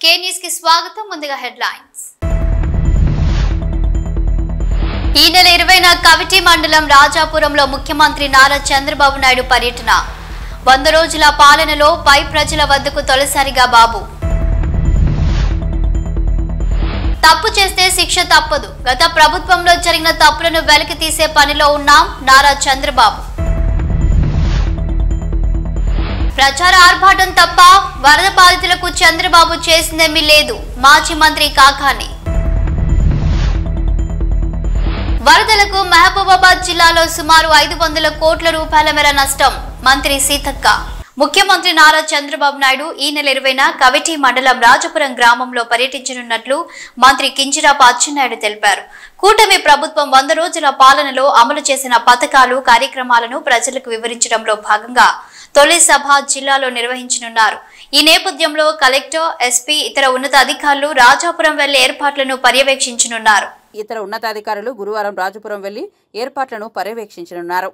కే news కి స్వాగతం. ముందుగా హెడ్లైన్స్. ఈ నెల 20న కవిటి మండలం రాజాపురంలో ముఖ్యమంత్రి నారా చంద్రబాబు నాయుడు పర్యటన. 100 రోజుల పాలనలో పై ప్రజల వద్దకు తొలిసారిగా బాబు. తప్పు చేస్తే శిక్ష తప్పదు. గత ప్రభుత్వంలో జరిగిన తప్పులను వెలికి తీసే పనిలో ఉన్నాం నారా చంద్రబాబు. ప్రచార ఆర్భాటం తప్ప వరద బాధితులకు చంద్రబాబు చేసిందేమీ లేదు. మాజీ మంత్రి కాకాని. వరదలకు మహబూబాబాద్ జిల్లాలో సుమారు 500 కోట్ల రూపాయల మేర నష్టం. మంత్రి సీతక్క. ముఖ్యమంత్రి నారా చంద్రబాబు నాయుడు ఈ నెల 20న కవిటి మండలం రాజపురం గ్రామంలో పర్యటించనున్నట్లు మంత్రి కింజరాపు అచ్చెన్నాయుడు తెలిపారు. కూటమి ప్రభుత్వం 100 రోజుల పాలనలో అమలు చేసిన పథకాలు, కార్యక్రమాలను ప్రజలకు వివరించడంలో భాగంగా తొలి సభ జిల్లాలో నిర్వహించనున్నారు. ఈ నేపథ్యంలో కలెక్టర్, ఎస్పీ, ఇతర ఉన్నతాధికారులు రాజాపురం వెళ్లి ఏర్పాట్లను పర్యవేక్షించనున్నారు. ఇతర ఉన్నతాధికారులు గురువారం రాజపురం వెళ్లి ఏర్పాట్లను పర్యవేక్షించనున్నారు.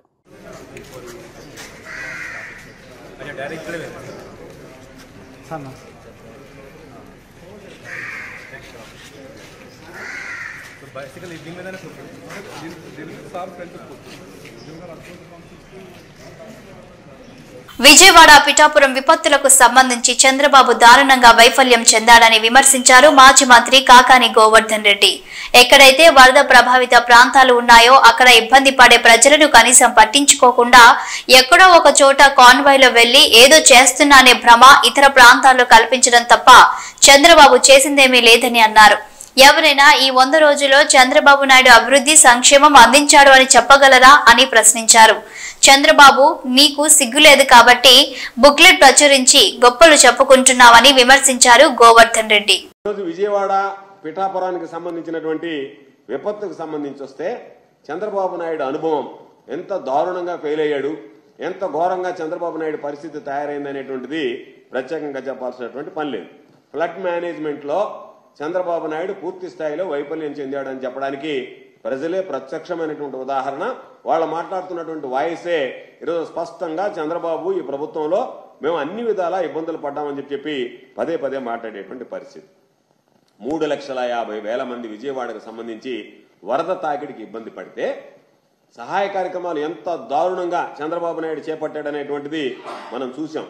విజయవాడ పిఠాపురం విపత్తులకు సంబంధించి చంద్రబాబు దారుణంగా వైఫల్యం చెందాడని విమర్శించారు మాజీ మంత్రి కాకాని గోవర్ధన్ రెడ్డి. ఎక్కడైతే వరద ప్రభావిత ప్రాంతాలు ఉన్నాయో అక్కడ ఇబ్బంది పడే ప్రజలను కనీసం పట్టించుకోకుండా ఎక్కడో ఒక చోట కాన్వాయ్లో వెళ్లి ఏదో చేస్తున్నానే భ్రమ ఇతర ప్రాంతాల్లో కల్పించడం తప్ప చంద్రబాబు చేసిందేమీ లేదని అన్నారు. ఎవరైనా ఈ 100 రోజుల్లో చంద్రబాబు నాయుడు అభివృద్ధి, సంక్షేమం అందించాడు అని చెప్పగలరా అని ప్రశ్నించారు. చంద్రబాబు, నీకు సిగ్గులేదు కాబట్టి బుక్లెట్ ప్రచురించి గొప్పలు చెప్పుకుంటున్నావని విమర్శించారు గోవర్ధన్ రెడ్డి. విజయవాడ పిఠాపురానికి సంబంధించినటువంటి విపత్తుకు సంబంధించి వస్తే చంద్రబాబు నాయుడు అనుభవం ఎంత దారుణంగా ఫెయిల్ అయ్యాడు, ఎంత ఘోరంగా చంద్రబాబు నాయుడు పరిస్థితి తయారైంది అనేటువంటిది ప్రత్యేకంగా చెప్పాల్సినటువంటి పని లేదు. ఫ్లడ్ మేనేజ్మెంట్ లో చంద్రబాబు నాయుడు పూర్తి స్థాయిలో వైఫల్యం చెందాడని చెప్పడానికి ప్రజలే ప్రత్యక్షమైనటువంటి ఉదాహరణ. వాళ్ళు మాట్లాడుతున్నటువంటి వాయిసే ఈరోజు స్పష్టంగా చంద్రబాబు ఈ ప్రభుత్వంలో మేము అన్ని విధాలా ఇబ్బందులు పడ్డామని చెప్పి పదే పదే మాట్లాడేటువంటి పరిస్థితి. 3,50,000 మంది విజయవాడకు సంబంధించి వరద తాకిడికి ఇబ్బంది పడితే సహాయ కార్యక్రమాలు ఎంత దారుణంగా చంద్రబాబు నాయుడు చేపట్టాడనేటువంటిది మనం చూసాం.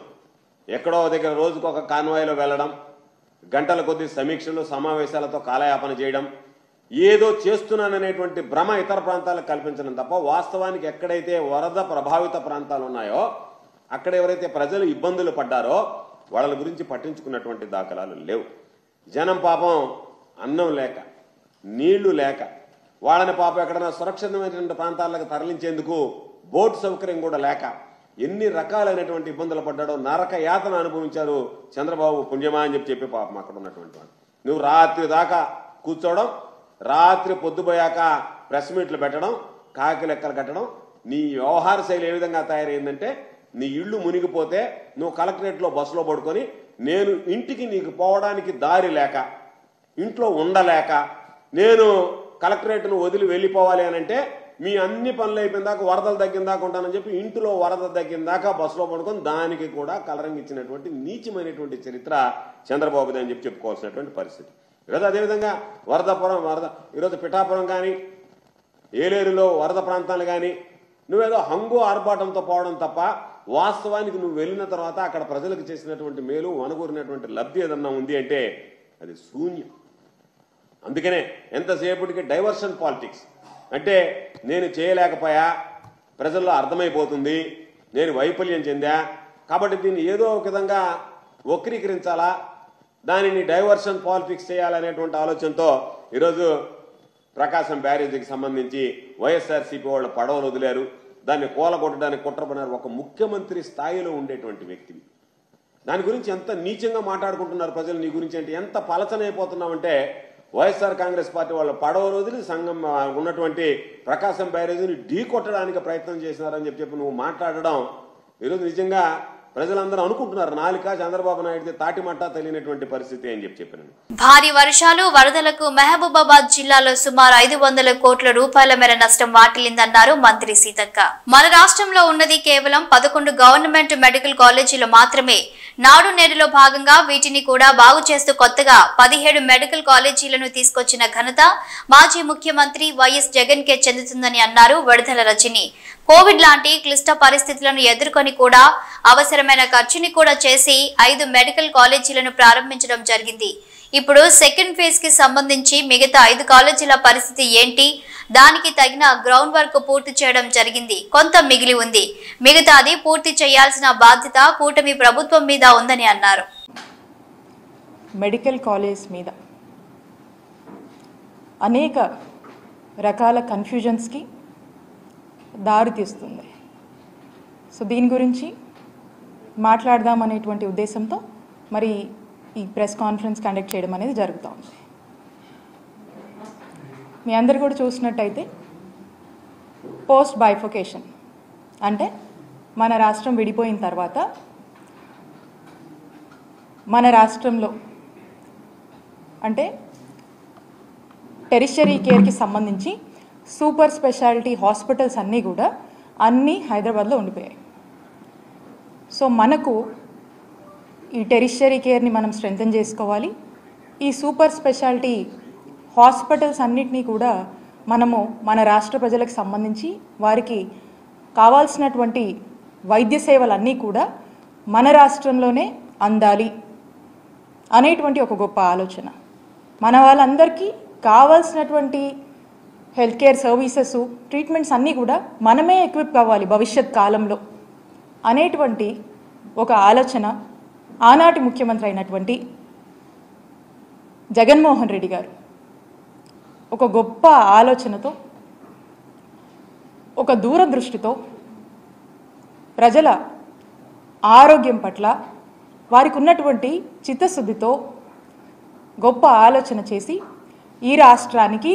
ఎక్కడో దగ్గర రోజుకు ఒక కాన్వాయ్లో వెళ్లడం, గంటల కొద్ది సమీక్షలు, సమావేశాలతో కాలయాపన చేయడం, ఏదో చేస్తున్నాననేటువంటి భ్రమ ఇతర ప్రాంతాలకు కల్పించడం తప్ప వాస్తవానికి ఎక్కడైతే వరద ప్రభావిత ప్రాంతాలు ఉన్నాయో అక్కడ ఎవరైతే ప్రజలు ఇబ్బందులు పడ్డారో వాళ్ళ గురించి పట్టించుకున్నటువంటి దాఖలాలు లేవు. జనం పాపం అన్నం లేక, నీళ్లు లేక, వాళ్ళని పాపం ఎక్కడైనా సురక్షితమైనటువంటి ప్రాంతాలకు తరలించేందుకు బోట్ సౌకర్యం కూడా లేక ఎన్ని రకాలైనటువంటి ఇబ్బందులు పడ్డాడో, నరక యాతన అనుభవించారు. చంద్రబాబు పుణ్యమా అని చెప్పి పాపం అక్కడ ఉన్నటువంటి వాళ్ళు. నువ్వు రాత్రి దాకా కూర్చోవడం, రాత్రి పొద్దుపోయాక ప్రెస్ మీట్లు పెట్టడం, కాకి లెక్కలు కట్టడం, నీ వ్యవహార శైలి ఏ విధంగా తయారైందంటే నీ ఇళ్లు మునిగిపోతే నువ్వు కలెక్టరేట్లో బస్సులో పడుకొని నేను ఇంటికి నీకు పోవడానికి దారి లేక, ఇంట్లో ఉండలేక, నేను కలెక్టరేట్ను వదిలి వెళ్ళిపోవాలి అని అంటే మీ అన్ని పనులు అయిపోయిన దాకా వరదలు తగ్గిన దాకా ఉంటానని చెప్పి ఇంటిలో వరద తగ్గిన దాకా బస్సులో పడుకొని దానికి కూడా కలరింగ్ ఇచ్చినటువంటి నీచమైనటువంటి చరిత్ర చంద్రబాబుది అని చెప్పి చెప్పుకోవాల్సినటువంటి పరిస్థితి. ఈరోజు అదేవిధంగా వరద ఈరోజు పిఠాపురం కానీ ఏలేరులో వరద ప్రాంతాలు కానీ నువ్వేదో హంగు ఆర్భాటంతో పోవడం తప్ప వాస్తవానికి నువ్వు వెళ్ళిన తర్వాత అక్కడ ప్రజలకు చేసినటువంటి మేలు, వనగూరినటువంటి లబ్ధి ఏదన్నా ఉంది అంటే అది శూన్యం. అందుకనే ఎంతసేపటికి డైవర్షన్ పాలిటిక్స్ అంటే నేను చేయలేకపోయా, ప్రజల్లో అర్థమైపోతుంది, నేను వైఫల్యం చెందా కాబట్టి దీన్ని ఏదో ఒక విధంగా వక్రీకరించాలా, దానిని డైవర్షన్ పాలిటిక్స్ చేయాలనేటువంటి ఆలోచనతో ఈరోజు ప్రకాశం బ్యారేజీకి సంబంధించి వైఎస్ఆర్సీపీ వాళ్ళు పడవలు వదిలారు, దాన్ని కూలగొట్టడానికి కుట్రపడినారు. ఒక ముఖ్యమంత్రి స్థాయిలో ఉండేటువంటి వ్యక్తివి దాని గురించి ఎంత నీచంగా మాట్లాడుకుంటున్నారు ప్రజలు నీ గురించి అంటే ఎంత పలచనైపోతున్నామంటే వైఎస్ఆర్ కాంగ్రెస్ పార్టీ వాళ్ళు పడవలు వదిలి సంఘం ఉన్నటువంటి ప్రకాశం బ్యారేజీని ఢీ కొట్టడానికి ప్రయత్నం చేసినారని చెప్పి నువ్వు మాట్లాడడం ఈరోజు నిజంగా ప్రజలందరూ అనుకుంటున్నారు నాలిక చంద్రబాబు నాయుడు తాటిమట్ట తెలియనటువంటి పరిస్థితి అని చెప్పాను. భారీ వర్షాలు, వరదలకు మహబూబాబాద్ జిల్లాలో సుమారు 500 కోట్ల రూపాయల మేర నష్టం వాటిల్లిందన్నారు మంత్రి సీతక్క. మన రాష్ట్రంలో ఉన్నది కేవలం 11 గవర్నమెంట్ మెడికల్ కాలేజీలు మాత్రమే. నాడు నేడులో భాగంగా వీటిని కూడా బాగు చేస్తూ కొత్తగా 17 మెడికల్ కాలేజీలను తీసుకొచ్చిన ఘనత మాజీ ముఖ్యమంత్రి వైఎస్ జగన్ కే చెందుతుందని అన్నారు వడదల రజని. కోవిడ్ లాంటి క్లిష్ట పరిస్థితులను ఎదుర్కొని కూడా అవసరమైన ఖర్చుని కూడా చేసి 5 మెడికల్ కాలేజీలను ప్రారంభించడం జరిగింది. ఇప్పుడు సెకండ్ ఫేజ్ కి సంబంధించి మిగతా 5 కాలేజీల పరిస్థితి ఏంటి, దానికి తగిన గ్రౌండ్ వర్క్ పూర్తి చేయడం జరిగింది. కొంత మిగిలి ఉంది. మిగతాది పూర్తి చేయాల్సిన బాధ్యత కూటమి ప్రభుత్వం మీద ఉందని అన్నారు. మెడికల్ కాలేజ్ మీద అనేక రకాల కన్ఫ్యూజన్స్కి దారితీస్తుంది. సో దీని గురించి మాట్లాడదాం అనేటువంటి ఉద్దేశంతో మరి ఈ ప్రెస్ కాన్ఫరెన్స్ కండక్ట్ చేయడం అనేది జరుగుతూ ఉంది. మీ అందరు కూడా చూసినట్టయితే పోస్ట్ బైఫోకేషన్ అంటే మన రాష్ట్రం విడిపోయిన తర్వాత మన రాష్ట్రంలో అంటే టెరిషరీ కేర్కి సంబంధించి సూపర్ స్పెషాలిటీ హాస్పిటల్స్ అన్నీ హైదరాబాద్లో ఉండిపోయాయి. సో మనకు ఈ టెరిషరీ కేర్ని మనం స్ట్రెంథెన్ చేసుకోవాలి. ఈ సూపర్ స్పెషాలిటీ హాస్పిటల్స్ అన్నిటినీ కూడా మనము మన రాష్ట్ర ప్రజలకు సంబంధించి వారికి కావాల్సినటువంటి వైద్య సేవలన్నీ కూడా మన రాష్ట్రంలోనే అందాలి అనేటువంటి ఒక గొప్ప ఆలోచన. మన వాళ్ళందరికీ కావాల్సినటువంటి హెల్త్ కేర్ సర్వీసెస్, ట్రీట్మెంట్స్ అన్నీ కూడా మనమే ఎక్విప్ కావాలి భవిష్యత్ కాలంలో అనేటువంటి ఒక ఆలోచన ఆనాటి ముఖ్యమంత్రి అయినటువంటి జగన్మోహన్ రెడ్డి గారు ఒక గొప్ప ఆలోచనతో, ఒక దూరదృష్టితో ప్రజల ఆరోగ్యం పట్ల వారికి ఉన్నటువంటి చిత్తశుద్ధితో గొప్ప ఆలోచన చేసి ఈ రాష్ట్రానికి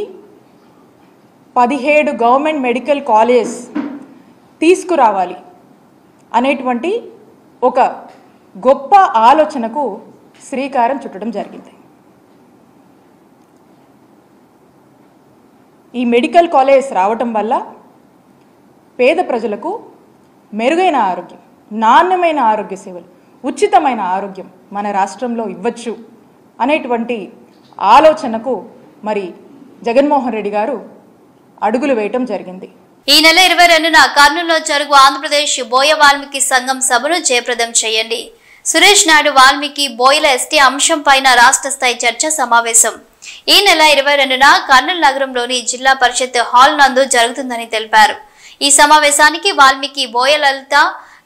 17 గవర్నమెంట్ మెడికల్ కాలేజ్ తీసుకురావాలి అనేటువంటి ఒక గొప్ప ఆలోచనకు శ్రీకారం చుట్టడం జరిగింది. ఈ మెడికల్ కాలేజ్ రావటం వల్ల పేద ప్రజలకు మెరుగైన ఆరోగ్యం, నాణ్యమైన ఆరోగ్య సేవలు, ఉచితమైన ఆరోగ్యం మన రాష్ట్రంలో ఇవ్వచ్చు అనేటువంటి ఆలోచనకు మరి జగన్మోహన్ రెడ్డి గారు అడుగులు వేయటం జరిగింది. ఈ నెల 22న కర్నూలులో జరుగు ఆంధ్రప్రదేశ్ బోయ వాల్మీకి సంఘం సభను జయప్రదం చేయండి. సురేష్ నాయుడు వాల్మీకి బోయల ఎస్టీ అంశం పైన రాష్ట్ర స్థాయి చర్చ సమావేశం ఈ నెల 22న కర్నూలు నగరంలోని జిల్లా పరిషత్ హాల్ నందు జరుగుతుందని తెలిపారు. ఈ సమావేశానికి వాల్మీకి బోయ లలిత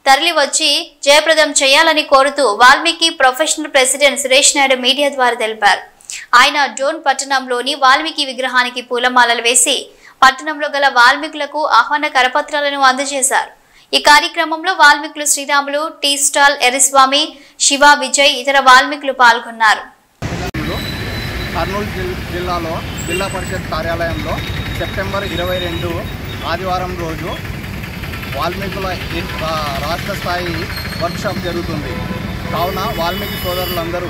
తరలి వచ్చి జయప్రదం చేయాలని కోరుతూ Valmiki professional president Suresh Naidu media ద్వారా తెలిపారు. ఆయన డోన్ పట్టణంలోని వాల్మీకి విగ్రహానికి పూలమాలలు వేసి పట్టణంలో గల వాల్మీకులకు ఆహ్వాన కరపత్రాలను అందజేశారు. ఈ కార్యక్రమంలో వాల్మీకులు శ్రీరాములు, టీ స్టాల్ ఎర్రస్వామి, శివ, విజయ్ ఇతర వాల్మీకులు పాల్గొన్నారు. కర్నూలు జిల్లాలో జిల్లా పరిషత్ కార్యాలయంలో సెప్టెంబర్ 22 ఆదివారం రోజు వాల్మీకుల రాష్ట్ర స్థాయి వర్క్షాప్ జరుగుతుంది. కావున వాల్మీకి సోదరులందరూ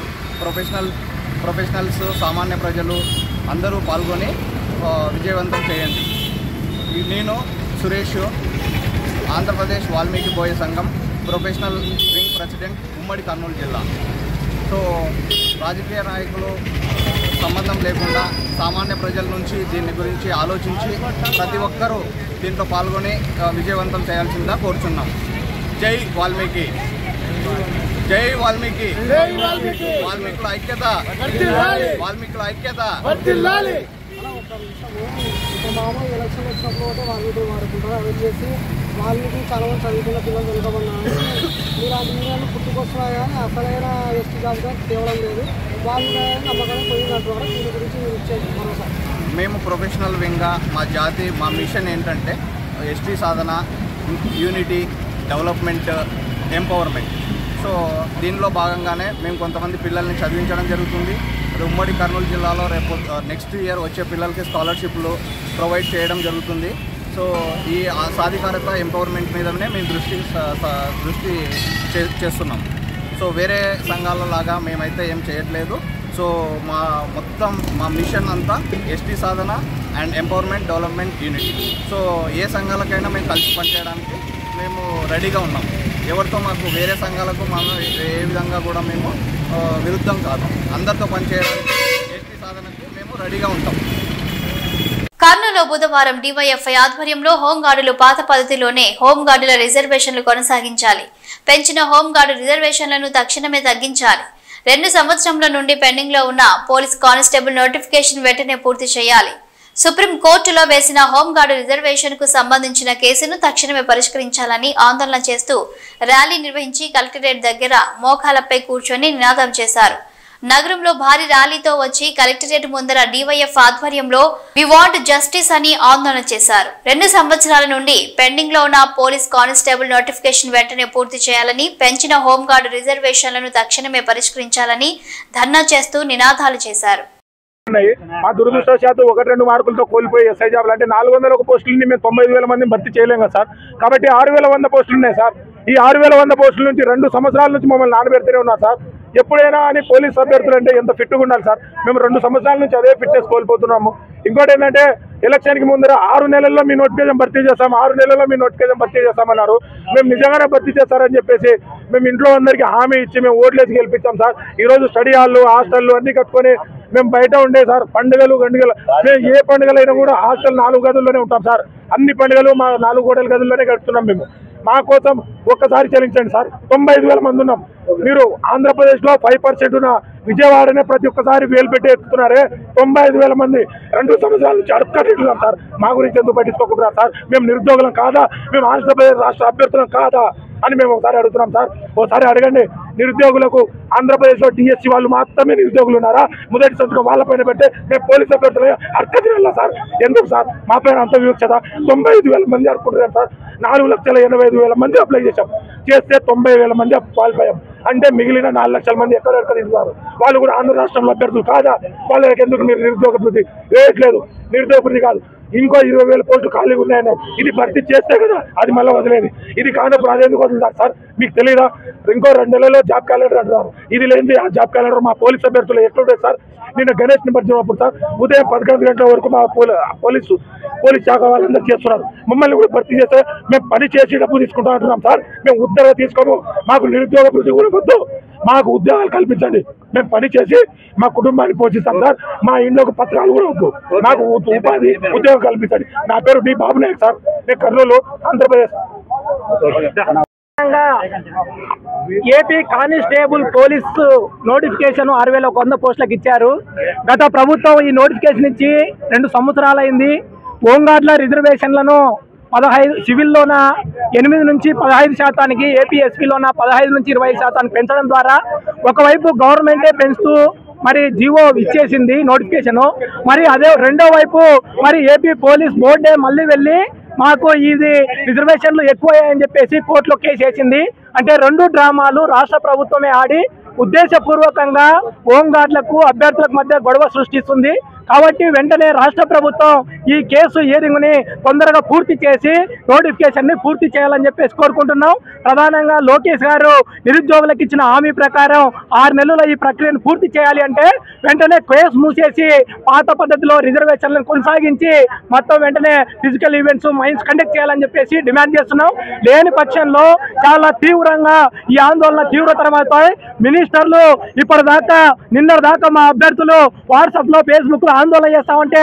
ప్రొఫెషనల్స్, సామాన్య ప్రజలు అందరూ పాల్గొని విజయవంతం చేయండి. నేను సురేష్, ఆంధ్రప్రదేశ్ వాల్మీకి బోయ సంఘం ప్రొఫెషనల్ వింగ్ ప్రెసిడెంట్, ఉమ్మడి కర్నూలు జిల్లా. సో రాజకీయ నాయకులు సంబంధం లేకుండా సామాన్య ప్రజల నుంచి దీని గురించి ఆలోచించి ప్రతి ఒక్కరూ దీంట్లో పాల్గొని విజయవంతం చేయాల్సిందిగా కోరుచున్నాం. జై వాల్మీకి, జై వాల్మీకి, వాల్మీకుల ఐక్యత, వాల్మీకుల ఐక్యత. మామూలు ఎలక్షన్ వచ్చినప్పుడు కూడా వాల్మీకి వాడుకుంటారు. అవి చేసి వాల్మీకి చాలా మంది చదువుకున్న పిల్లలు వెనుకబడినారు. ఇలాంటి మీడియాలు పుట్టుకొస్తున్నాయి కానీ అసలైన ఎస్టీ జాబితా తేవడం లేదు. వాల్మీకి నమ్మకాన్ని పోయినట్టు కూడా దీని గురించి మీరు ఇచ్చేది మరోసారి. మేము ప్రొఫెషనల్ వింగ్గా మా మిషన్ ఏంటంటే ఎస్టీ సాధన, యూనిటీ, డెవలప్మెంట్, ఎంపవర్మెంట్. సో దీనిలో భాగంగానే మేము కొంతమంది పిల్లల్ని చదివించడం జరుగుతుంది. ఉమ్మడి కర్నూలు జిల్లాలో రేపు నెక్స్ట్ ఇయర్ వచ్చే పిల్లలకి స్కాలర్షిప్లు ప్రొవైడ్ చేయడం జరుగుతుంది. సో ఈ సాధికారత, ఎంపవర్మెంట్ మీదనే మేము దృష్టి చేస్తున్నాం. సో వేరే సంఘాల లాగా మేమైతే ఏం చేయట్లేదు. సో మా మిషన్ అంతా ఎస్టీ సాధన and empowerment, development, unity. So ఏ సంఘాలకైనా మేము కలిసి పనిచేయడానికి మేము రెడీగా ఉన్నాం. ఎవరితో మాకు వేరే సంఘాలకు మనం ఏ విధంగా కూడా మేము విరుద్ధం కాదు. అందరితో పనిచేయడానికి ఎస్టీ సాధనకు మేము రెడీగా ఉంటాం. కర్నూలులో బుధవారం డివైఎఫ్ఐ ఆధ్వర్యంలో హోంగార్డులు పాత పద్ధతిలోనే హోంగార్డుల రిజర్వేషన్లు కొనసాగించాలి. పెంచిన హోంగార్డు రిజర్వేషన్లను తక్షణమే తగ్గించాలి. 2 సంవత్సరాల నుండి పెండింగ్ లో ఉన్న పోలీస్ కానిస్టేబుల్ నోటిఫికేషన్ వెంటనే పూర్తి చేయాలి. సుప్రీం కోర్టులో వేసిన హోంగార్డు రిజర్వేషన్ కు సంబంధించిన కేసును తక్షణమే పరిష్కరించాలని ఆందోళన చేస్తూ ర్యాలీ నిర్వహించి కలెక్టరేట్ దగ్గర మోకాలపై కూర్చొని నినాదం చేశారు. నగరంలో భారీ ర్యాలీతో వచ్చి కలెక్టరేట్ ముందర డివైఎఫ్ ఆధ్వర్యంలో వి వాంట్ జస్టిస్ అని ఆందోళన చేశారు. 2 సంవత్సరాల నుండి పెండింగ్ లో ఉన్న పోలీస్ కానిస్టేబుల్ నోటిఫికేషన్ వెంటనే పూర్తి చేయాలని, పెంచిన హోంగార్డు రిజర్వేషన్లను తక్షణమే పరిష్కరించాలని ధర్నా చేస్తూ నినాదాలు చేశారు. మా దురదృష్టవశాత్తు 1-2 మార్కులతో కోల్పోయి ఎస్ఐ జాబ్లు అంటే 401 పోస్టులని మేము 95,000 మందిని భర్తీ చేయలేం కదా సార్. కాబట్టి 6,100 పోస్టులు ఉన్నాయి సార్. ఈ 6,100 పోస్టుల నుంచి 2 సంవత్సరాల నుంచి మమ్మల్ని నానబెడుతూనే ఉన్నారు సార్. ఎప్పుడైనా అని పోలీస్ అభ్యర్థులు అంటే ఎంత ఫిట్గా ఉండాలి సార్. మేము 2 సంవత్సరాల నుంచి అదే ఫిట్నెస్ కోల్పోతున్నాము. ఇంకోటి ఏంటంటే ఎలక్షన్కి ముందర 6 నెలల్లో మీ నోటిఫికేషన్ భర్తీ చేస్తాం, 6 నెలల్లో మీ నోటిఫికేషన్ భర్తీ చేస్తామన్నారు. మేము నిజంగానే భర్తీ చేస్తారని చెప్పేసి మేము ఇంట్లో అందరికీ హామీ ఇచ్చి మేము ఓట్లేసి గెలిపించాం సార్. ఈరోజు స్టడీ హాళ్ళు, హాస్టళ్ళు అన్నీ కట్టుకొని మేము బయట ఉండే సార్. పండుగలు గండుగలు మేము ఏ పండుగలైనా కూడా హాస్టల్ 4 గదుల్లోనే ఉంటాం సార్. అన్ని పండుగలు మా 4 గోడల గదుల్లోనే గడుపుతున్నాం. మేము మా కోసం ఒక్కసారి చెల్లించండి సార్. 95,000 మంది ఉన్నాం. మీరు ఆంధ్రప్రదేశ్లో 5% ఉన్న విజయవాడనే ప్రతి ఒక్కసారి వేలు పెట్టి ఎత్తుతున్నారే. 95,000 మంది 2 సంవత్సరాల నుంచి అడుక్కట్టున్నాం సార్. మా గురించి ఎందుకు పట్టించుకోకుండా సార్? మేము నిరుద్యోగులం కాదా? మేము ఆంధ్రప్రదేశ్ రాష్ట్ర అభ్యర్థులం కాదా అని మేము ఒకసారి అడుగుతున్నాం సార్. ఒకసారి అడగండి. నిరుద్యోగులకు ఆంధ్రప్రదేశ్లో టీఎస్సీ వాళ్ళు మాత్రమే నిరుద్యోగులు ఉన్నారా? మొదటి సంతకం వాళ్ళ పైన పెడితే మేము పోలీసు అభ్యర్థులు అర్హత సార్. ఎందుకు సార్ మా పైన అంత వివక్షత? 95,000 మంది అనుకుంటున్నారు సార్. 4,85,000 మంది అప్లై చేశాం. చేస్తే 90,000 మంది క్వాలిఫై అయ్యాం. అంటే మిగిలిన 4 లక్షల మంది ఎక్కడెక్కడ తింటున్నారు. వాళ్ళు కూడా ఆంధ్ర రాష్ట్రంలో అభ్యర్థులు కాదా? వాళ్ళకి ఎందుకు మీరు నిరుద్యోగ వృత్తి వేయట్లేదు? నిరుద్యోగ వృత్తి కాదు, ఇంకో 20,000 పోస్టులు ఖాళీగా ఉన్నాయని ఇది భర్తీ చేస్తే కదా అది మళ్ళీ వదిలేదు. ఇది కానప్పుడు అదెందుకు వదులుతారు సార్? మీకు తెలియదా? ఇంకో 2 నెలల్లో జాబ్ క్యాలెండర్ అంటున్నారు. ఇది లేనిది ఆ జాబ్ క్యాలెండర్ మా పోలీస్ అభ్యర్థులు ఎట్లుంటుంది సార్? నిన్న గణేష్ నిమజ్జనప్పుడు సార్ ఉదయం 11 గంటల వరకు మా పోలీస్ శాఖ వాళ్ళందరూ చేస్తున్నారు. మమ్మల్ని కూడా భర్తీ చేస్తే మేము పని చేసి డబ్బు తీసుకుంటా అంటున్నాం సార్. మేము ఉద్యోగం తీసుకోము. మాకు నిరుద్యోగ వృత్తి కూడా వద్దు. మాకు ఉద్యోగాలు కల్పించండి. మేము పని చేసి మా కుటుంబాన్ని పోషిస్తాం సార్. మా ఇంట్లోకి పత్రాలు కూడా వద్దు. మాకు ఉపాధి ఉద్యోగం కల్పించండి. నా పేరు డి బాబు నాయక్ సార్. నేను Kurnool, Andhra Pradesh. AP constable police notification 6,100 పోస్టులకు ఇచ్చారు. గత ప్రభుత్వం ఈ నోటిఫికేషన్ ఇచ్చి 2 సంవత్సరాలైంది. హోంగార్డుల రిజర్వేషన్లను 15 సివిల్లోన 8 నుంచి 15%, ఏపీ ఎస్పీలోన 15 నుంచి 20% పెంచడం ద్వారా ఒకవైపు గవర్నమెంటే పెంచుతూ మరి జీవో ఇచ్చేసింది నోటిఫికేషన్. మరి అదే రెండో వైపు మరి ఏపీ పోలీస్ బోర్డే మళ్ళీ వెళ్ళి మాకు ఇది రిజర్వేషన్లు ఎక్కువయ్యాయని చెప్పేసి కోర్టులో కేసు వేసింది. అంటే 2 డ్రామాలు రాష్ట్ర ప్రభుత్వమే ఆడి ఉద్దేశపూర్వకంగా హోంగార్డులకు అభ్యర్థులకు మధ్య గొడవ సృష్టిస్తుంది. కాబట్టి వెంటనే రాష్ట్ర ప్రభుత్వం ఈ కేసు హియరింగ్ని తొందరగా పూర్తి చేసి నోటిఫికేషన్ని పూర్తి చేయాలని చెప్పేసి కోరుకుంటున్నాం. ప్రధానంగా లోకేష్ గారు నిరుద్యోగులకు ఇచ్చిన హామీ ప్రకారం 6 నెలల్లో ఈ ప్రక్రియను పూర్తి చేయాలి. అంటే వెంటనే కేసు మూసేసి పాత పద్ధతిలో రిజర్వేషన్లను కొనసాగించి మొత్తం వెంటనే ఫిజికల్ ఈవెంట్స్, మైన్స్ కండక్ట్ చేయాలని చెప్పేసి డిమాండ్ చేస్తున్నాం. లేని పక్షంలో చాలా తీవ్రంగా ఈ ఆందోళన తీవ్రతరమవుతాయి. మినిస్టర్లు ఇప్పటిదాకా నిన్నటిదాకా మా అభ్యర్థులు వాట్సాప్లో, ఫేస్బుక్లో ఆందోళన చేస్తామంటే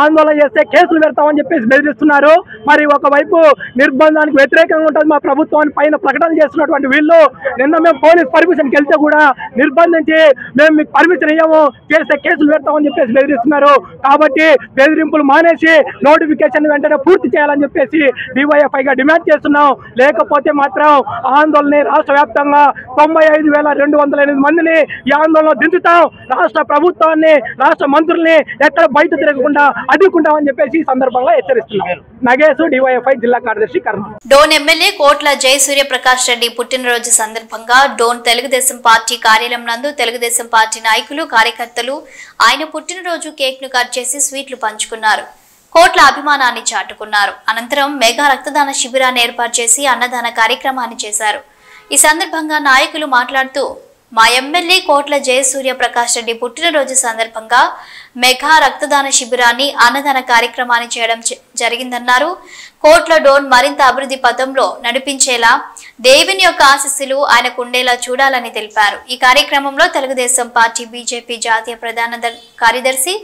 ఆందోళన చేస్తే కేసులు పెడతామని చెప్పేసి బెదిరిస్తున్నారు. మరి ఒకవైపు నిర్బంధానికి వ్యతిరేకంగా ఉంటుంది మా ప్రభుత్వాన్ని పైన ప్రకటన చేస్తున్నటువంటి వీళ్ళు నిన్న మేము పోలీస్ పర్మిషన్కి వెళ్తే కూడా నిర్బంధించి మేము మీకు పర్మిషన్ ఇవ్వము, చేస్తే కేసులు పెడతామని చెప్పేసి బెదిరిస్తున్నారు. కాబట్టి బెదిరింపులు మానేసి నోటిఫికేషన్ వెంటనే పూర్తి చేయాలని చెప్పేసి డివైఎఫ్ఐగా డిమాండ్ చేస్తున్నాం. లేకపోతే మాత్రం ఆందోళన రాష్ట్ర వ్యాప్తంగా 95,208 మందిని ఈ ఆందోళన దించుతాం. రాష్ట్ర ప్రభుత్వాన్ని, రాష్ట్ర మంత్రుల్ని ఎక్కడ బయట తిరగకుండా అడ్డుకుంటామని చెప్పేసి ఈ సందర్భంగా హెచ్చరిస్తున్నారు. నగేశు, డివైఎఫ్ఐ జిల్లా కార్యదర్శి, కర్నూలు. డోన్ ఎమ్మెల్యే కోట్ల జయ సూర్యప్రకాష్ రెడ్డి పుట్టినరోజు సందర్భంగా డోన్ తెలుగుదేశం పార్టీ కార్యాలయం నందు తెలుగుదేశం పార్టీ నాయకులు, కార్యకర్తలు ఆయన పుట్టినరోజు కేక్ ను కట్ చేసి స్వీట్లు పంచుకున్నారు. కోట్ల అభిమానాన్ని చాటుకున్నారు. అనంతరం మెగా రక్తదాన శిబిరాన్ని ఏర్పాటు చేసి అన్నదాన కార్యక్రమాన్ని చేశారు. ఈ సందర్భంగా నాయకులు మాట్లాడుతూ మా ఎమ్మెల్యే కోట్ల జయసూర్యప్రకాష్ రెడ్డి పుట్టినరోజు సందర్భంగా మెగా రక్తదాన శిబిరాన్ని అన్నదాన కార్యక్రమాన్ని చేయడం జరిగిందన్నారు. కోట్ల డోన్ మరింత అభివృద్ధి పథంలో నడిపించేలా దేవుని యొక్క ఆశీస్సులు ఆయనకు ఉండేలా చూడాలని తెలిపారు. ఈ కార్యక్రమంలో తెలుగుదేశం పార్టీ బీజేపీ జాతీయ ప్రధాన కార్యదర్శి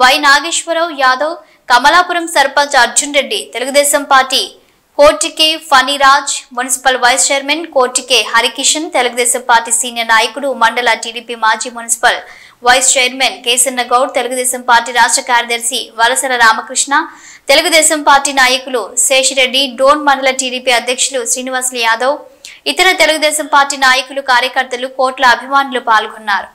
Y Nageswararao Yadav, Kamalapuram sarpanch Arjun Reddy, Telugudesam party Kotike Phaniraj, municipal vice chairman Kotike Harikishan, Telugudesam party senior నాయకుడు మండల టీడీపీ మాజీ municipal vice chairman Kesanna Goud, Telugudesam party రాష్ట్ర కార్యదర్శి వలసల రామకృష్ణ, తెలుగుదేశం పార్టీ నాయకులు శేషిరెడ్డి, డోన్ మండల టీడీపీ అధ్యక్షులు శ్రీనివాసులు యాదవ్, ఇతర తెలుగుదేశం పార్టీ నాయకులు, కార్యకర్తలు, కోట్ల అభిమానులు పాల్గొన్నారు.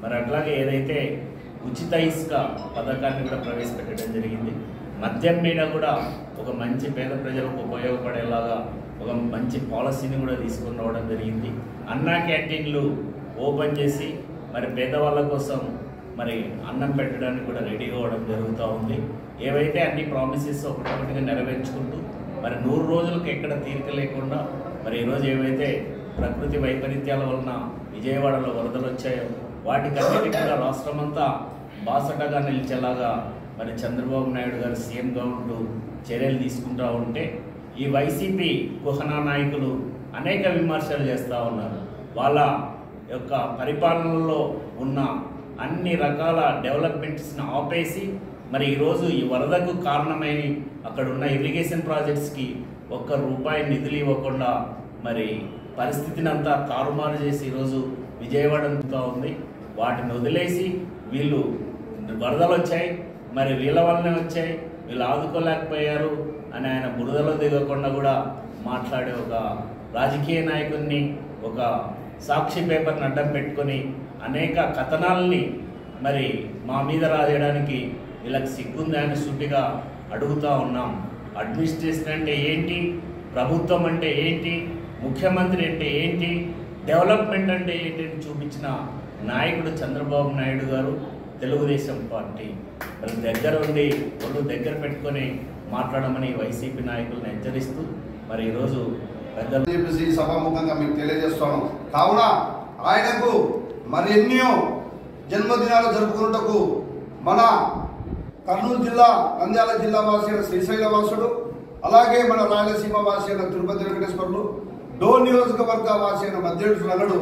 మరి అట్లాగే ఏదైతే ఉచిత ఇసుక పథకాన్ని కూడా ప్రవేశపెట్టడం జరిగింది. మద్యం మీద కూడా ఒక మంచి పేద ప్రజలకు ఉపయోగపడేలాగా ఒక మంచి పాలసీని కూడా తీసుకుని రావడం జరిగింది. అన్నా క్యాంటీన్లు ఓపెన్ చేసి మరి పేదవాళ్ళ కోసం మరి అన్నం పెట్టడానికి కూడా రెడీ అవ్వడం జరుగుతూ ఉంది. ఏవైతే అన్ని ప్రామిసెస్ ఒకటొకటిగా నెరవేర్చుకుంటూ మరి 100 రోజులకు ఎక్కడ తీరిక లేకుండా మరి ఈరోజు ఏవైతే ప్రకృతి వైపరీత్యాల వలన విజయవాడలో వరదలు వచ్చాయో వాటికన్నిటికీ కూడా రాష్ట్రమంతా బాసటగా నిలిచేలాగా మరి చంద్రబాబు నాయుడు గారు సీఎంగా ఉంటూ చర్యలు తీసుకుంటూ ఉంటే ఈ వైసీపీ కుహనా నాయకులు అనేక విమర్శలు చేస్తూ ఉన్నారు. వాళ్ళ యొక్క పరిపాలనలో ఉన్న అన్ని రకాల డెవలప్మెంట్స్ని ఆపేసి మరి ఈరోజు ఈ వరదకు కారణమైన అక్కడ ఉన్న ఇరిగేషన్ ప్రాజెక్ట్స్కి ₹1 నిధులు ఇవ్వకుండా మరి పరిస్థితిని అంతా తారుమారు చేసి ఈరోజు విజయవాడ ఉంది. వాటిని వదిలేసి వీళ్ళు వరదలు వచ్చాయి మరి వీళ్ళ వల్లనే వచ్చాయి, వీళ్ళు ఆదుకోలేకపోయారు అని ఆయన బురదలో దిగకుండా కూడా మాట్లాడే ఒక రాజకీయ నాయకుడిని ఒక సాక్షి పేపర్ని అడ్డం పెట్టుకొని అనేక కథనాలని మరి మా మీద రాయడానికి వీళ్ళకి సిగ్గుంది అని సూటిగా అడుగుతూ ఉన్నాం. అడ్మినిస్ట్రేషన్ అంటే ఏంటి, ప్రభుత్వం అంటే ఏంటి, ముఖ్యమంత్రి అంటే ఏంటి, డెవలప్మెంట్ అంటే ఏంటి అని చూపించిన నాయకుడు చంద్రబాబు నాయుడు గారు. తెలుగుదేశం పార్టీ మరి దగ్గర ఉండి ఒళ్ళు దగ్గర పెట్టుకొని మాట్లాడమని వైసీపీ నాయకులను హెచ్చరిస్తూ మరి ఈరోజు చెప్పేసి సభాముఖంగా మీకు తెలియజేస్తాను. కావున ఆయనకు మరెన్నో జన్మదినాలు జరుపుకున్నటకు మన కర్నూలు జిల్లా నంద్యాల జిల్లా వాసి అయిన శ్రీశైల వాసుడు, అలాగే మన రాయలసీమ వాసి అయిన తిరుపతి వెంకటేశ్వరుడు, డోన్ నియోజకవర్గ వాసి అయిన మధ్యేడు నగడు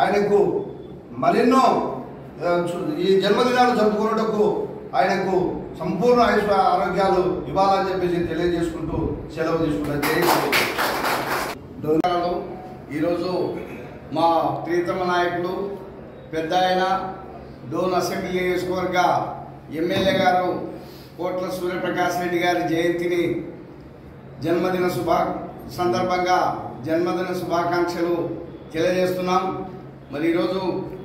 ఆయనకు మరెన్నో ఈ జన్మదినాలు జరుపుకున్నటకు ఆయనకు సంపూర్ణ ఆరోగ్యాలు ఇవ్వాలని చెప్పేసి తెలియజేసుకుంటూ సెలవు తీసుకుంటారు. ఈరోజు మా ప్రియతమ నాయకుడు పెద్ద ఆయన డోన్ అసెంబ్లీ నియోజకవర్గ ఎమ్మెల్యే గారు కోట్ల సూర్యప్రకాష్ రెడ్డి గారి జయంతిని జన్మదిన సందర్భంగా జన్మదిన శుభాకాంక్షలు తెలియజేస్తున్నాం. మరి ఈరోజు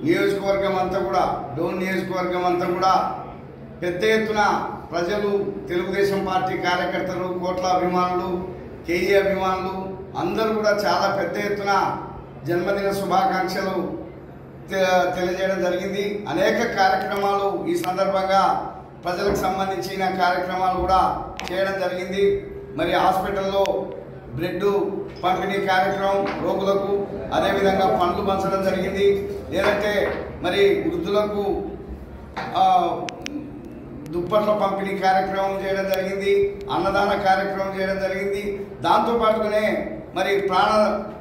నియోజకవర్గం అంతా కూడా డోన్ నియోజకవర్గం అంతా కూడా పెద్ద ఎత్తున ప్రజలు, తెలుగుదేశం పార్టీ కార్యకర్తలు, కోట్ల అభిమానులు, కేఈ అభిమానులు అందరూ కూడా చాలా పెద్ద ఎత్తున జన్మదిన శుభాకాంక్షలు తెలియజేయడం జరిగింది. అనేక కార్యక్రమాలు ఈ సందర్భంగా ప్రజలకు సంబంధించిన కార్యక్రమాలు కూడా చేయడం జరిగింది. మరి హాస్పిటల్లో బ్లడ్ పంపిణీ కార్యక్రమం రోగులకు, అదేవిధంగా పండ్లు పంచడం జరిగింది. లేదంటే మరి వృద్ధులకు దుప్పట్ల పంపిణీ కార్యక్రమం చేయడం జరిగింది. అన్నదాన కార్యక్రమం చేయడం జరిగింది. దాంతోపాటుగానే మరి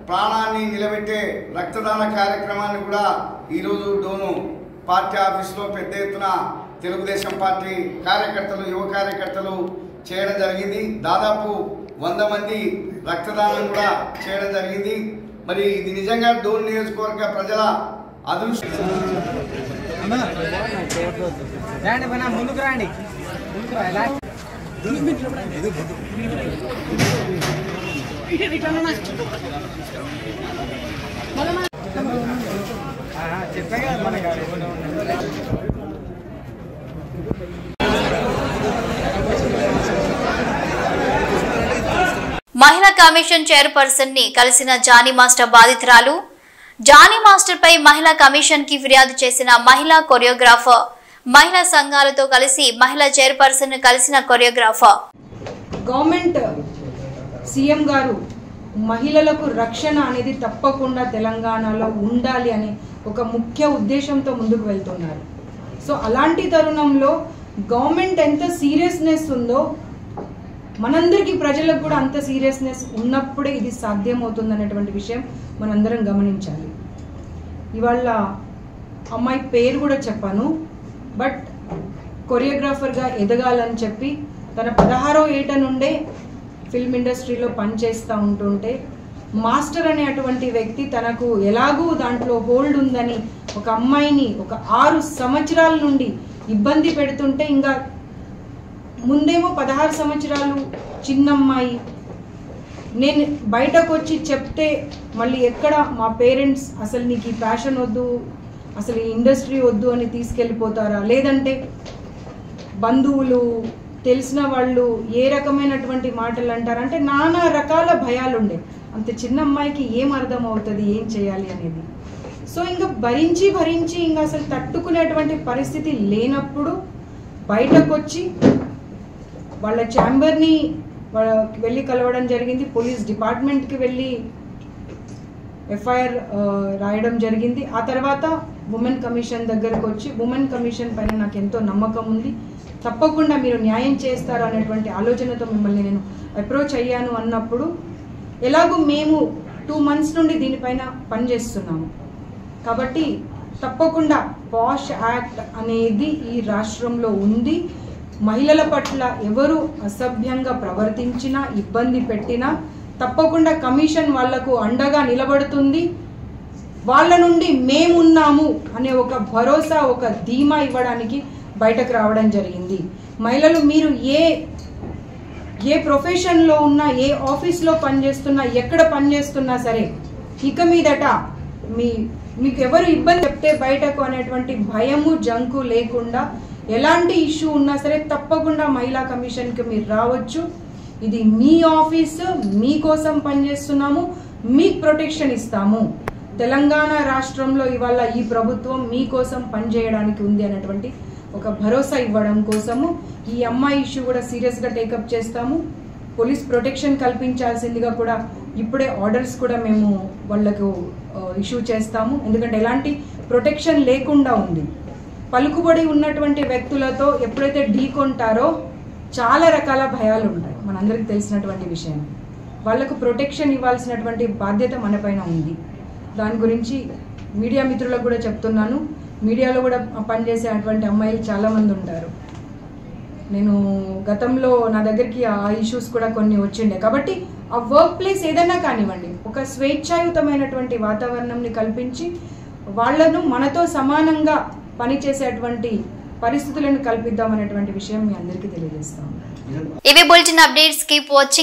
ప్రాణాన్ని నిలబెట్టే రక్తదాన కార్యక్రమాన్ని కూడా ఈరోజు డోను పార్టీ ఆఫీసులో పెద్ద ఎత్తున తెలుగుదేశం పార్టీ కార్యకర్తలు, యువ కార్యకర్తలు చేయడం జరిగింది. దాదాపు 100 మంది రక్తదానం కూడా చేయడం జరిగింది. మరి ఇది నిజంగా డోన్ నియోజకవర్గ ప్రజల అదృష్టం. మహిళా కమిషన్ చైర్పర్సన్ ని కలిసిన జానీ మాస్టర్ బాధితురాలు. జానీ మాస్టర్ పై మహిళా కమిషన్ కి ఫిర్యాదు చేసిన మహిళా కొరియోగ్రాఫర్ మహిళా సంఘాలతో కలిసి మహిళా చైర్పర్సన్ ని కలిసిన కొరియోగ్రాఫర్. గవర్నమెంట్ సీఎం గారు మహిళలకు రక్షణ అనేది తప్పకుండా తెలంగాణలో ఉండాలి అనే ఒక ముఖ్య ఉద్దేశంతో ముందుకు వెళ్తున్నారు. సో అలాంటి తరుణంలో గవర్నమెంట్ ఎంత సీరియస్నెస్ ఉందో మనందరికీ ప్రజలకు కూడా అంత సీరియస్నెస్ ఉన్నప్పుడే ఇది సాధ్యమవుతుందనేటువంటి విషయం మనందరం గమనించాలి. ఇవాళ అమ్మాయి పేరు కూడా చెప్పాను, బట్ కొరియోగ్రాఫర్గా ఎదగాలని చెప్పి తన 16వ ఏట నుండే ఫిల్మ్ ఇండస్ట్రీలో పనిచేస్తూ ఉంటుంటే మాస్టర్ అనేటువంటి వ్యక్తి తనకు ఎలాగూ దాంట్లో హోల్డ్ ఉందని ఒక అమ్మాయిని ఒక 6 సంవత్సరాల నుండి ఇబ్బంది పెడుతుంటే, ఇంకా ముందేమో 16 సంవత్సరాలు చిన్నమ్మాయి, నేను బయటకు వచ్చి చెప్తే మళ్ళీ ఎక్కడ మా పేరెంట్స్ అసలు నీకు ఈ ప్యాషన్ వద్దు, అసలు ఈ ఇండస్ట్రీ వద్దు అని తీసుకెళ్ళిపోతారా, లేదంటే బంధువులు తెలిసిన వాళ్ళు ఏ రకమైనటువంటి మాటలు అంటారంటే నానా రకాల భయాలు ఉండే. అంత చిన్న అమ్మాయికి ఏం అర్థం అవుతుంది ఏం చేయాలి అనేది. సో ఇంకా భరించి ఇంకా అసలు తట్టుకునేటువంటి పరిస్థితి లేనప్పుడు బయటకు వచ్చి వాళ్ళ ఛాంబర్ని వెళ్ళి కలవడం జరిగింది. పోలీస్ డిపార్ట్మెంట్కి వెళ్ళి ఎఫ్ఐఆర్ రాయడం జరిగింది. ఆ తర్వాత ఉమెన్ కమిషన్ దగ్గరకు వచ్చి ఉమెన్ కమిషన్ పైన నాకు ఎంతో నమ్మకం ఉంది, తప్పకుండా మీరు న్యాయం చేస్తారు అనేటువంటి ఆలోచనతో మిమ్మల్ని నేను అప్రోచ్ అయ్యాను అన్నప్పుడు, ఎలాగూ మేము 2 months నుండి దీనిపైన పనిచేస్తున్నాము కాబట్టి తప్పకుండా పాష్ యాక్ట్ అనేది ఈ రాష్ట్రంలో ఉంది. మహిళల పట్ల ఎవరు అసభ్యంగా ప్రవర్తించినా ఇబ్బంది పెట్టినా తప్పకుండా కమిషన్ వాళ్లకు అండగా నిలబడుతుంది. వాళ్ళ నుండి మేమున్నాము అనే ఒక భరోసా, ఒక ధీమా ఇవ్వడానికి బయటకు రావడం జరిగింది. మహిళలు మీరు ఏ ప్రొఫెషన్లో ఉన్నా, ఏ ఆఫీస్లో పనిచేస్తున్నా, ఎక్కడ పనిచేస్తున్నా సరే, ఇక మీదట మీకు ఎవరు ఇబ్బంది చెప్తే బయటకు అనేటువంటి భయము జంకు లేకుండా ఎలాంటి ఇష్యూ ఉన్నా సరే తప్పకుండా మహిళా కమిషన్కి మీరు రావచ్చు. ఇది మీ ఆఫీసు, మీకోసం పనిచేస్తున్నాము, మీకు ప్రొటెక్షన్ ఇస్తాము. తెలంగాణ రాష్ట్రంలో ఇవాళ ఈ ప్రభుత్వం మీకోసం పనిచేయడానికి ఉంది అనేటువంటి ఒక భరోసా ఇవ్వడం కోసము ఈ అమ్మాయి ఇష్యూ కూడా సీరియస్గా టేకప్ చేస్తాము. పోలీస్ ప్రొటెక్షన్ కల్పించాల్సిందిగా కూడా ఇప్పుడే ఆర్డర్స్ కూడా మేము వాళ్లకు ఇష్యూ చేస్తాము. ఎందుకంటే ఎలాంటి ప్రొటెక్షన్ లేకుండా ఉంది. పలుకుబడి ఉన్నటువంటి వ్యక్తులతో ఎప్పుడైతే ఢీకొంటారో చాలా రకాల భయాలు ఉంటాయి, మనందరికీ తెలిసినటువంటి విషయం. వాళ్లకు ప్రొటెక్షన్ ఇవ్వాల్సినటువంటి బాధ్యత మన పైన ఉంది. దాని గురించి మీడియా మిత్రులకు కూడా చెప్తున్నాను. మీడియాలో కూడా పనిచేసేటువంటి అమ్మాయిలు చాలామంది ఉంటారు. నేను గతంలో నా దగ్గరికి ఆ ఇష్యూస్ కూడా కొన్ని వచ్చిండే. కాబట్టి ఆ వర్క్ ప్లేస్ ఏదైనా కానివ్వండి, ఒక స్వేచ్ఛాయుతమైనటువంటి వాతావరణంని కల్పించి వాళ్లను మనతో సమానంగా పనిచేసేటువంటి పరిస్థితులను కల్పిద్దామనేటువంటి విషయం మీ అందరికీ తెలియజేస్తాము. ఇవి బులెటిన్ అప్డేట్స్. Keep watching.